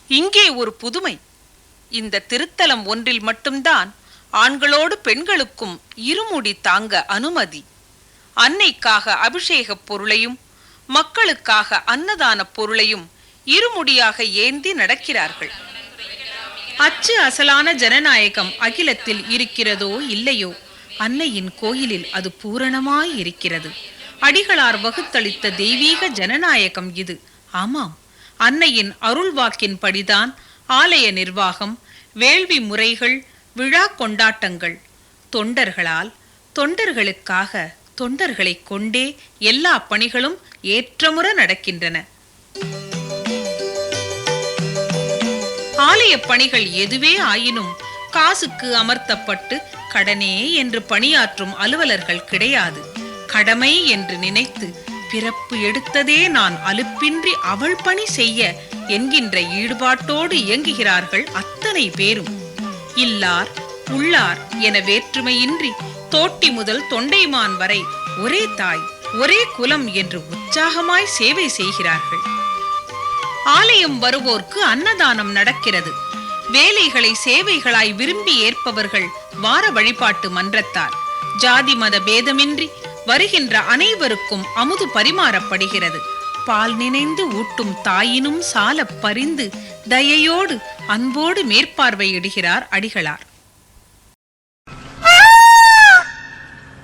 இங்கே ஒரு புதுமை. இந்த திருத்தலம் ஒன்றில் மட்டும்தான் ஆண்களோடு பெண்களுக்கும் இருமுடி தாங்க அனுமதி. அன்னைக்காக அபிஷேக பொருளையும் மக்களுக்காக அன்னதான பொருளையும் இருமுடியாக ஏந்தி நடக்கிறார்கள். அச்சு அசலான ஜனநாயகம் அகிலத்தில் இருக்கிறதோ இல்லையோ, அன்னையின் கோயிலில் அது பூரணமாய் இருக்கிறது. அடிகளார் வகுத்தளித்த தெய்வீக ஜனநாயகம் இது. ஆமாம், அன்னையின் அருள்வாக்கின் படிதான் ஆலய நிர்வாகம், வேள்வி முறைகள், விழா கொண்டாட்டங்கள். தொண்டர்களால், தொண்டர்களுக்காக, தொண்டர்களை கொண்டே எல்லா பணிகளும் ஏற்றமுற நடக்கின்றன. ஆலய பணிகள் எதுவே ஆயினும் காசுக்கு அமர்த்தப்பட்டு கடனே என்று பணியாற்றும் அலுவலர்கள் கிடையாது. கடமை என்று நினைத்து பிறப்பு எடுத்ததே நான் அலுப்பின்றி அவள் பணி செய்ய என்கின்ற ஈடுபாட்டோடு இயங்குகிறார்கள் அத்தனை பேரும். இல்லார் உள்ளார் என வேற்றுமையின்றி தோட்டி முதல் தொண்டைமான் வரை ஒரே தாய் ஒரே குலம் என்று உற்சாகமாய் சேவை செய்கிறார்கள். ஆலயம் வருவோர்க்கு அன்னதானம் நடக்கிறது. வேலைகளை சேவைகளாய் விரும்பி ஏற்பவர்கள் வார வழிபாட்டு மன்றத்தார். ஜாதி மத பேதமின்றி வருகின்ற அனைவருக்கும் அமுது பரிமாறப்படுகிறது. பால் நினைந்து ஊட்டும் தாயினும் சால பரிந்து தயையோடு அன்போடு மேற்பார்வையிடுகிறார் அடிகளார்.